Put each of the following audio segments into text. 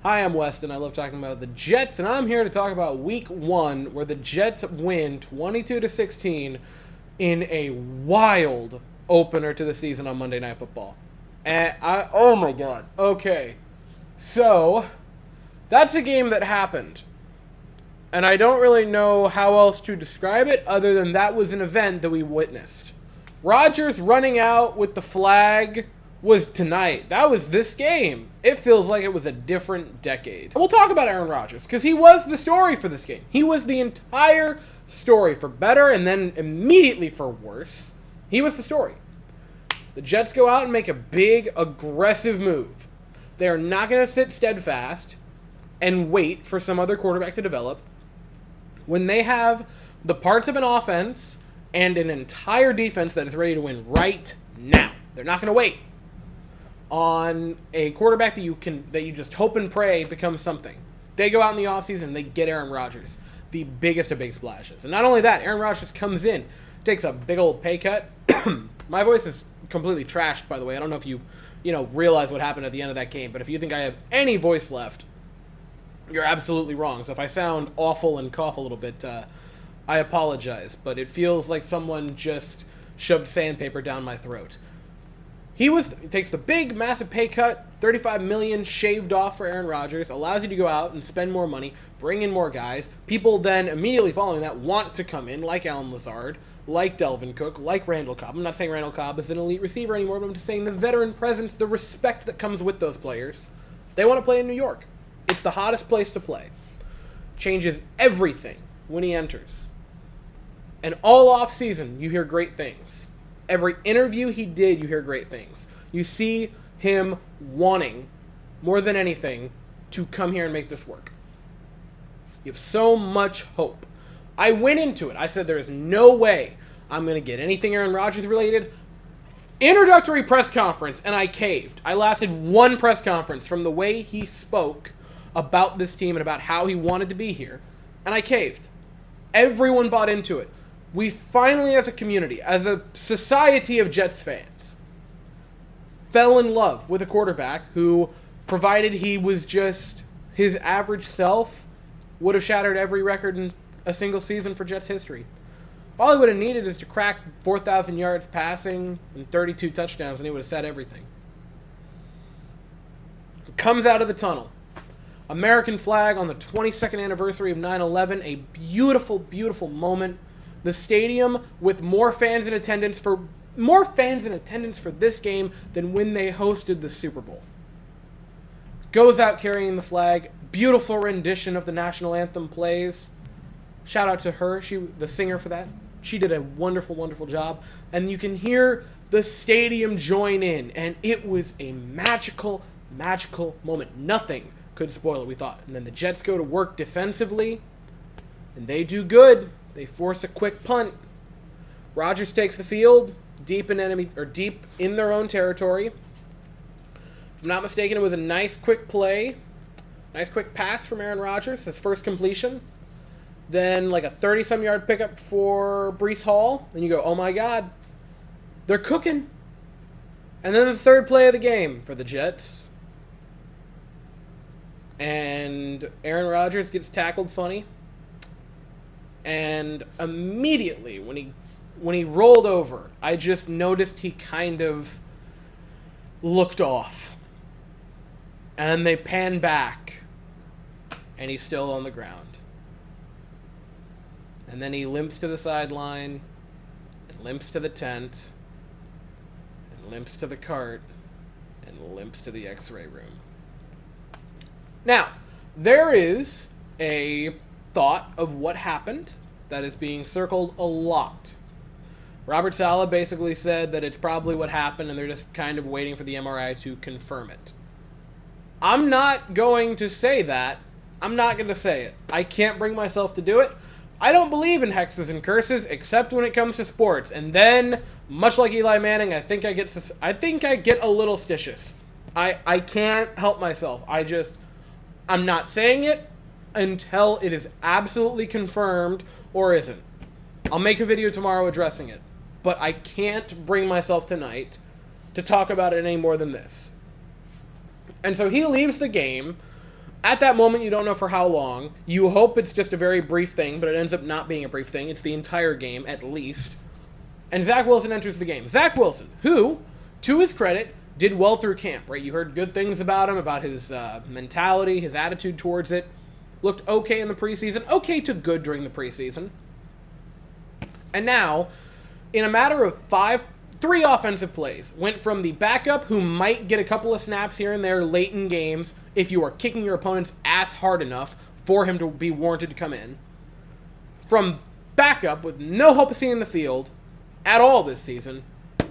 Hi, I'm Weston. I love talking about the Jets, and I'm here to talk about Week 1, where the Jets win 22-16 in a wild opener to the season on Monday Night Football. And oh my god. Okay. So, that's a game that happened. And I don't really know how else to describe it other than that was an event that we witnessed. Rodgers running out with the flag was tonight. That was this game. It feels like it was a different decade. We'll talk about Aaron Rodgers because he was the story for this game. He was the entire story, for better and then immediately for worse. He was the story. The Jets go out and make a big, aggressive move. They're not going to sit steadfast and wait for some other quarterback to develop when they have the parts of an offense and an entire defense that is ready to win right now. They're not going to wait on a quarterback that you just hope and pray becomes something. They go out in the offseason and they get Aaron Rodgers, the biggest of big splashes. And not only that, Aaron Rodgers comes in, takes a big old pay cut. My voice is completely trashed, by the way. I don't know if you realize what happened at the end of that game, but if you think I have any voice left, you're absolutely wrong. So if I sound awful and cough a little bit, I apologize. But it feels like someone just shoved sandpaper down my throat. He takes the big, massive pay cut, $35 million shaved off for Aaron Rodgers, allows you to go out and spend more money, bring in more guys. People then immediately following that want to come in, like Allen Lazard, like Delvin Cook, like Randall Cobb. I'm not saying Randall Cobb is an elite receiver anymore, but I'm just saying the veteran presence, the respect that comes with those players. They want to play in New York. It's the hottest place to play. Changes everything when he enters. And all off season, you hear great things. Every interview he did, you hear great things. You see him wanting, more than anything, to come here and make this work. You have so much hope. I went into it. I said there is no way I'm going to get anything Aaron Rodgers related. Introductory press conference, and I caved. I lasted one press conference from the way he spoke about this team and about how he wanted to be here, and I caved. Everyone bought into it. We finally, as a community, as a society of Jets fans, fell in love with a quarterback who, provided he was just his average self, would have shattered every record in a single season for Jets history. All he would have needed is to crack 4,000 yards passing and 32 touchdowns, and he would have said everything. Comes out of the tunnel. American flag on the 22nd anniversary of 9/11, a beautiful, beautiful moment. The stadium with more fans in attendance for this game than when they hosted the Super Bowl. Goes out carrying the flag. Beautiful rendition of the national anthem plays. Shout out to her, the singer for that. She did a wonderful, wonderful job. And you can hear the stadium join in. And it was a magical, magical moment. Nothing could spoil it, we thought. And then the Jets go to work defensively. And they do good. They force a quick punt. Rodgers takes the field deep in their own territory. If I'm not mistaken, it was a nice quick play. Nice quick pass from Aaron Rodgers, his first completion. Then like a 30-some yard pickup for Breece Hall. And you go, oh my God, they're cooking. And then the third play of the game for the Jets. And Aaron Rodgers gets tackled funny. And immediately when he rolled over, I just noticed he kind of looked off. And they pan back. And he's still on the ground. And then he limps to the sideline, and limps to the tent, and limps to the cart, and limps to the x-ray room. Now, there is a thought of what happened that is being circled a lot. Robert Saleh basically said that it's probably what happened, and they're just kind of waiting for the MRI to confirm it. I'm not going to say that. I'm not going to say it. I can't bring myself to do it. I don't believe in hexes and curses, except when it comes to sports. And then, much like Eli Manning, I think I get a little stitious. I can't help myself. I'm not saying it until it is absolutely confirmed or isn't. I'll make a video tomorrow addressing it. But I can't bring myself tonight to talk about it any more than this. And so he leaves the game At that moment, you don't know for how long. You hope it's just a very brief thing, but it ends up not being a brief thing. It's the entire game, at least. And Zach Wilson enters the game. Zach Wilson, who, to his credit, did well through camp, right? You heard good things about him, about his mentality, his attitude towards it. Looked okay in the preseason. Okay to good during the preseason. And now, in a matter of three offensive plays, went from the backup who might get a couple of snaps here and there late in games if you are kicking your opponent's ass hard enough for him to be warranted to come in, from backup with no hope of seeing the field at all this season,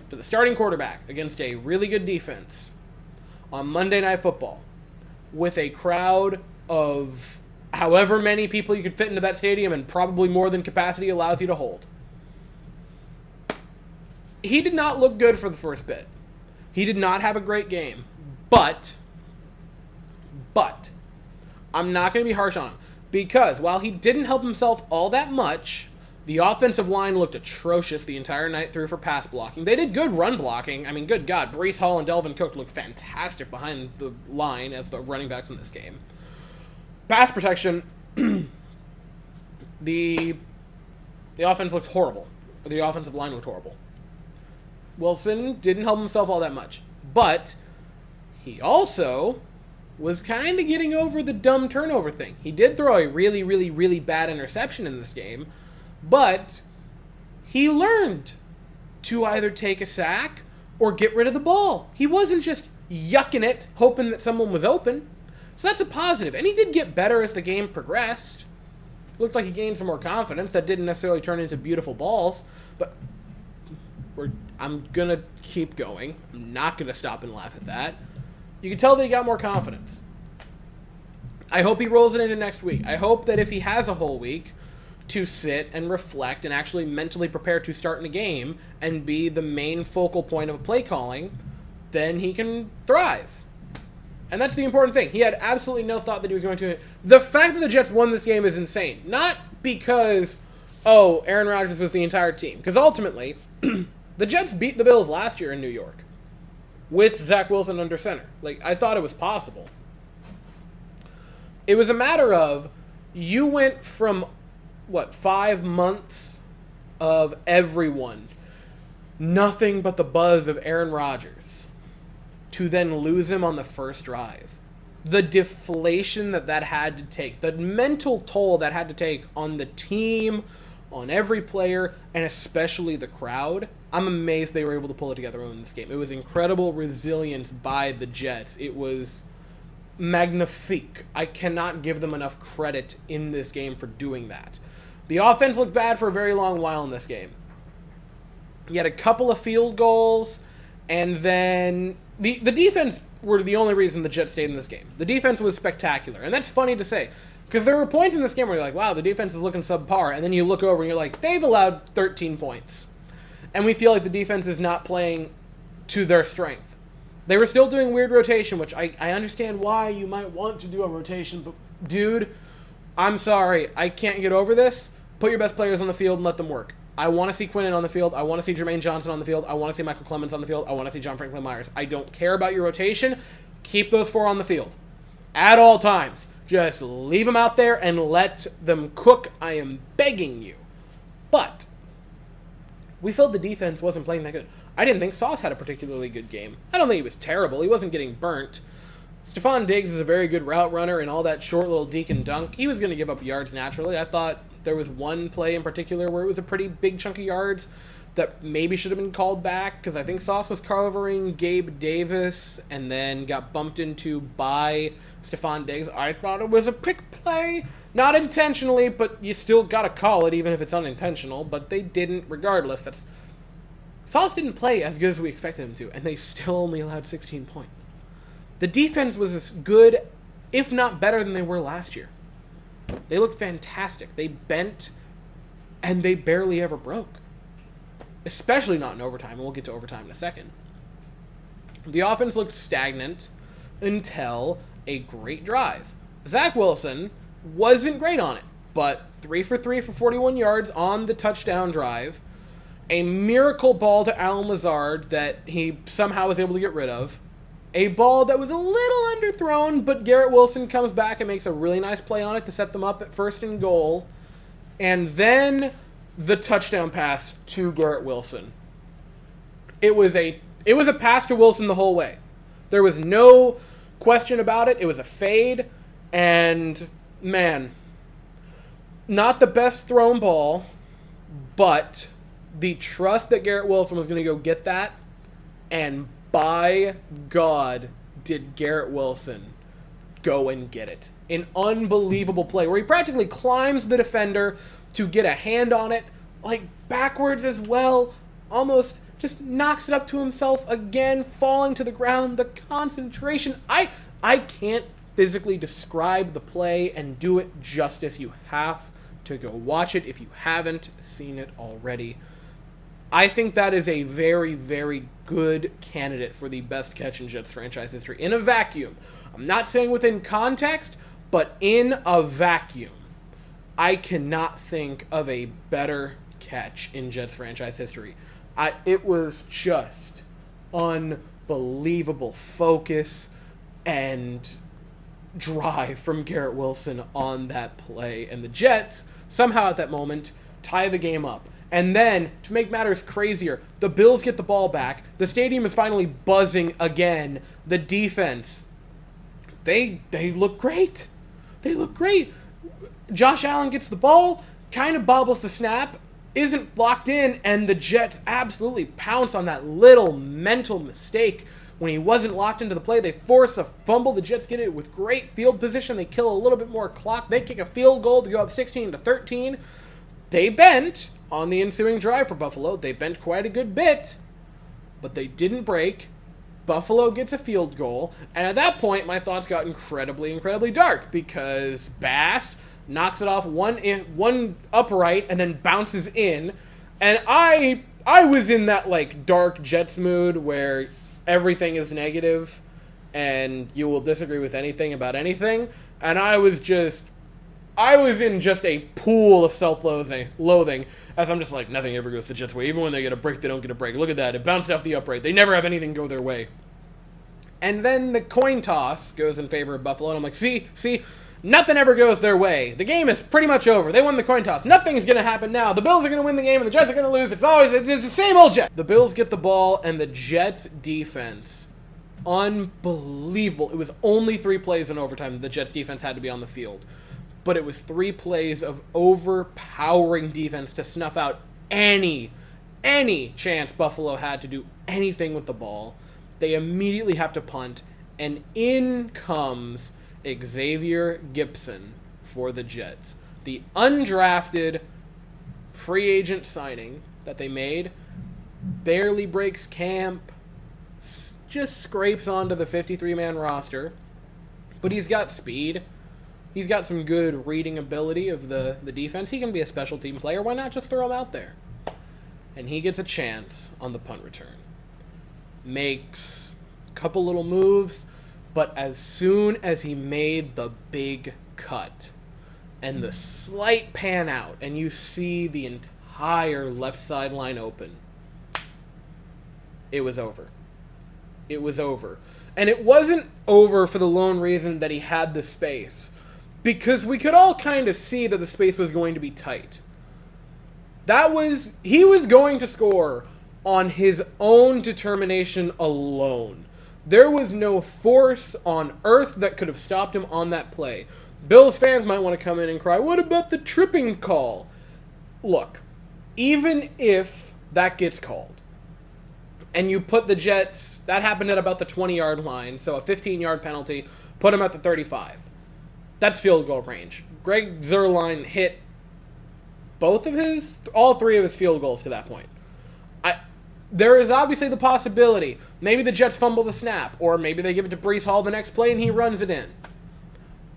to the starting quarterback against a really good defense on Monday Night Football with a crowd of however many people you could fit into that stadium and probably more than capacity allows you to hold. He did not look good for the first bit. He did not have a great game. But, I'm not going to be harsh on him. Because while he didn't help himself all that much, the offensive line looked atrocious the entire night through for pass blocking. They did good run blocking. I mean, good God, Breece Hall and Delvin Cook looked fantastic behind the line as the running backs in this game. Pass protection, the offense looked horrible. The offensive line looked horrible. Wilson didn't help himself all that much. But he also was kind of getting over the dumb turnover thing. He did throw a really, really, really bad interception in this game, but he learned to either take a sack or get rid of the ball. He wasn't just yucking it, hoping that someone was open. So that's a positive. And he did get better as the game progressed. Looked like he gained some more confidence. That didn't necessarily turn into beautiful balls, but I'm going to keep going. I'm not going to stop and laugh at that. You can tell that he got more confidence. I hope he rolls it into next week. I hope that if he has a whole week to sit and reflect and actually mentally prepare to start in a game and be the main focal point of a play calling, then he can thrive. And that's the important thing. He had absolutely no thought that he was going to. The fact that the Jets won this game is insane. Not because, Aaron Rodgers was the entire team. Because ultimately, the Jets beat the Bills last year in New York with Zach Wilson under center. I thought it was possible. It was a matter of, you went from, 5 months of everyone, nothing but the buzz of Aaron Rodgers, to then lose him on the first drive. The deflation that had to take, the mental toll that had to take on the team, on every player, and especially the crowd. I'm amazed they were able to pull it together in this game. It was incredible resilience by the Jets. It was magnifique. I cannot give them enough credit in this game for doing that. The offense looked bad for a very long while in this game. You had a couple of field goals, and then the defense were the only reason the Jets stayed in this game. The defense was spectacular, and that's funny to say. Because there were points in this game where you're like, wow, the defense is looking subpar. And then you look over and you're like, they've allowed 13 points. And we feel like the defense is not playing to their strength. They were still doing weird rotation, which I understand why you might want to do a rotation. But, dude, I'm sorry. I can't get over this. Put your best players on the field and let them work. I want to see Quinnen on the field. I want to see Jermaine Johnson on the field. I want to see Michael Clemens on the field. I want to see John Franklin Myers. I don't care about your rotation. Keep those four on the field at all times. Just leave them out there and let them cook. I am begging you. But we felt the defense wasn't playing that good. I didn't think Sauce had a particularly good game. I don't think he was terrible. He wasn't getting burnt. Stephon Diggs is a very good route runner, and all that short little deke and dunk, he was going to give up yards naturally. I thought there was one play in particular where it was a pretty big chunk of yards that maybe should have been called back, because I think Sauce was covering Gabe Davis and then got bumped into by Stephon Diggs. I thought it was a pick play. Not intentionally, but you still got to call it, even if it's unintentional. But they didn't, regardless. Sauce didn't play as good as we expected him to, and they still only allowed 16 points. The defense was as good, if not better, than they were last year. They looked fantastic. They bent, and they barely ever broke. Especially not in overtime, and we'll get to overtime in a second. The offense looked stagnant until a great drive. Zach Wilson wasn't great on it, but 3 for 3 for 41 yards on the touchdown drive. A miracle ball to Allen Lazard that he somehow was able to get rid of. A ball that was a little underthrown, but Garrett Wilson comes back and makes a really nice play on it to set them up at 1st and goal. And then the touchdown pass to Garrett Wilson. It was a pass to Wilson the whole way. There was no question about it. It was a fade, and man, not the best thrown ball, but the trust that Garrett Wilson was going to go get that, and by God, did Garrett Wilson go and get it. An unbelievable play where he practically climbs the defender to get a hand on it, like backwards as well, almost just knocks it up to himself again, falling to the ground. The concentration, I can't physically describe the play and do it justice. You have to go watch it if you haven't seen it already. I think that is a very, very good candidate for the best catch in Jets franchise history. In a vacuum. I'm not saying within context, but in a vacuum. I cannot think of a better catch in Jets franchise history. It was just unbelievable focus and drive from Garrett Wilson on that play. And the Jets, somehow at that moment, tie the game up. And then, to make matters crazier, the Bills get the ball back. The stadium is finally buzzing again. The defense, they look great. They look great. Josh Allen gets the ball, kind of bobbles the snap, isn't blocked in, and the Jets absolutely pounce on that little mental mistake. When he wasn't locked into the play, they force a fumble. The Jets get it with great field position. They kill a little bit more clock. They kick a field goal to go up 16-13. They bent on the ensuing drive for Buffalo. They bent quite a good bit, but they didn't break. Buffalo gets a field goal, and at that point, my thoughts got incredibly, incredibly dark because Bass knocks it off one upright and then bounces in, and I was in that like dark Jets mood where everything is negative and you will disagree with anything about anything, and I was in just a pool of self-loathing as I'm just like, nothing ever goes the Jets' way. Even when they get a break, they don't get a break. Look at that. It bounced off the upright. They never have anything go their way. And then the coin toss goes in favor of Buffalo, and I'm like, see, nothing ever goes their way. The game is pretty much over. They won the coin toss. Nothing's going to happen now. The Bills are going to win the game, and the Jets are going to lose. It's the same old Jets. The Bills get the ball, and the Jets' defense, unbelievable. It was only 3 plays in overtime that the Jets' defense had to be on the field. But it was 3 plays of overpowering defense to snuff out any chance Buffalo had to do anything with the ball. They immediately have to punt, and in comes Xavier Gipson for the Jets. The undrafted free agent signing that they made barely breaks camp, just scrapes onto the 53-man roster, but he's got speed. He's got some good reading ability of the defense. He can be a special team player. Why not just throw him out there? And he gets a chance on the punt return. Makes a couple little moves, but as soon as he made the big cut and the slight pan out and you see the entire left sideline open, it was over. It was over. And it wasn't over for the lone reason that he had the space. Because we could all kind of see that the space was going to be tight. He was going to score on his own determination alone. There was no force on earth that could have stopped him on that play. Bills fans might want to come in and cry, what about the tripping call? Look, even if that gets called, and you put the Jets, that happened at about the 20-yard line, so a 15-yard penalty, put him at the 35. That's field goal range. Greg Zuerlein hit all 3 of his field goals to that point. There is obviously the possibility, maybe the Jets fumble the snap, or maybe they give it to Breece Hall the next play and he runs it in.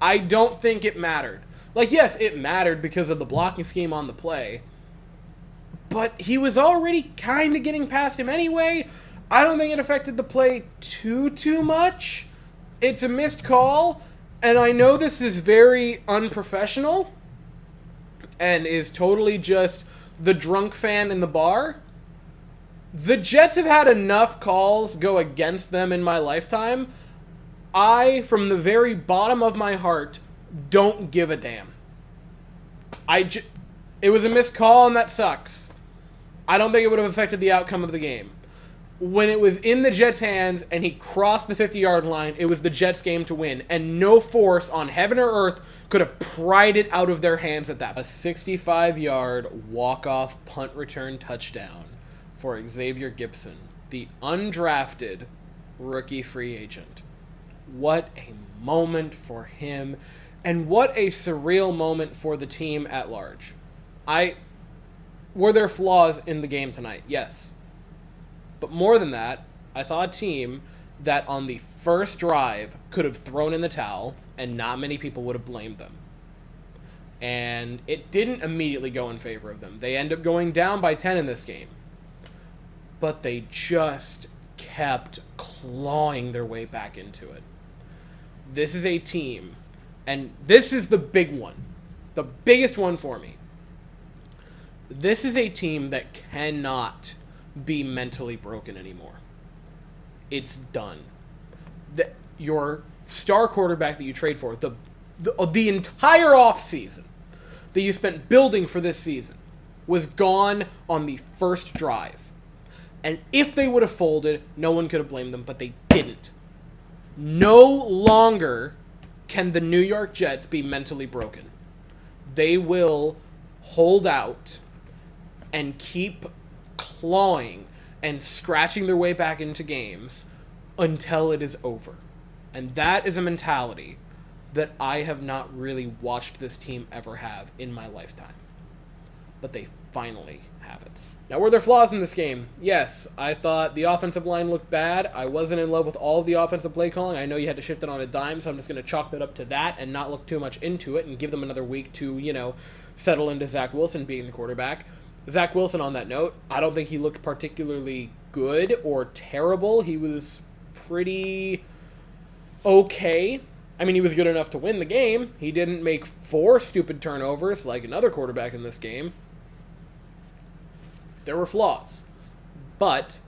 I don't think it mattered. Like, yes, it mattered because of the blocking scheme on the play, but he was already kind of getting past him anyway. I don't think it affected the play too much. It's a missed call. And I know this is very unprofessional and is totally just the drunk fan in the bar. The Jets have had enough calls go against them in my lifetime. I, from the very bottom of my heart, don't give a damn. It was a missed call, and that sucks. I don't think it would have affected the outcome of the game. When it was in the Jets' hands and he crossed the 50-yard line, it was the Jets' game to win, and no force on heaven or earth could have pried it out of their hands at that. A 65-yard walk-off punt return touchdown for Xavier Gipson, the undrafted rookie free agent. What a moment for him, and what a surreal moment for the team at large. Were there flaws in the game tonight? Yes. But more than that, I saw a team that on the first drive could have thrown in the towel, and not many people would have blamed them. And it didn't immediately go in favor of them. They end up going down by 10 in this game. But they just kept clawing their way back into it. This is a team, and this is the big one, the biggest one for me. This is a team that cannot be mentally broken anymore. It's done. Your star quarterback that you trade for, the entire offseason that you spent building for this season, was gone on the first drive. And if they would have folded, no one could have blamed them, but they didn't. No longer can the New York Jets be mentally broken. They will hold out and keep clawing and scratching their way back into games until it is over. And that is a mentality that I have not really watched this team ever have in my lifetime. But they finally have it. Now, were there flaws in this game? Yes. I thought the offensive line looked bad. I wasn't in love with all of the offensive play calling. I know you had to shift it on a dime, so I'm just going to chalk that up to that and not look too much into it and give them another week to, settle into Zach Wilson being the quarterback. Zach Wilson, on that note, I don't think he looked particularly good or terrible. He was pretty okay. I mean, he was good enough to win the game. He didn't make 4 stupid turnovers like another quarterback in this game. There were flaws. But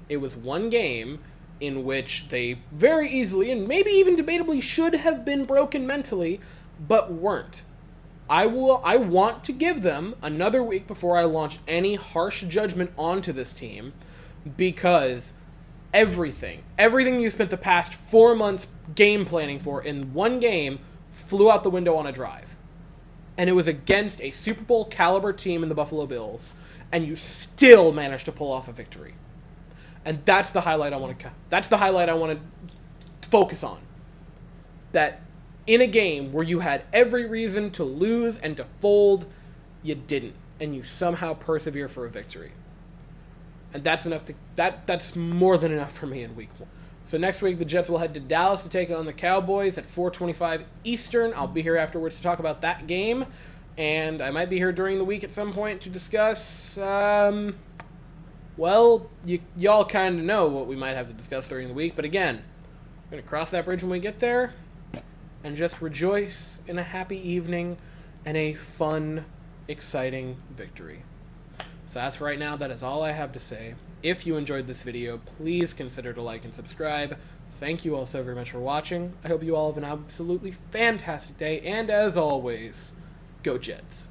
it was one game in which they very easily, and maybe even debatably, should have been broken mentally, but weren't. I want to give them another week before I launch any harsh judgment onto this team, because everything you spent the past 4 months game planning for in one game flew out the window on a drive. And it was against a Super Bowl caliber team in the Buffalo Bills, and you still managed to pull off a victory. And that's the highlight I want to focus on. That in a game where you had every reason to lose and to fold, you didn't, and you somehow persevere for a victory. And that's enough that's more than enough for me in week 1. So next week the Jets will head to Dallas to take on the Cowboys at 4:25 Eastern. I'll be here afterwards to talk about that game, and I might be here during the week at some point to discuss y'all kind of know what we might have to discuss during the week, but again, we're going to cross that bridge when we get there. And just rejoice in a happy evening and a fun, exciting victory. So as for right now, that is all I have to say. If you enjoyed this video, please consider to like and subscribe. Thank you all so very much for watching. I hope you all have an absolutely fantastic day. And as always, go Jets.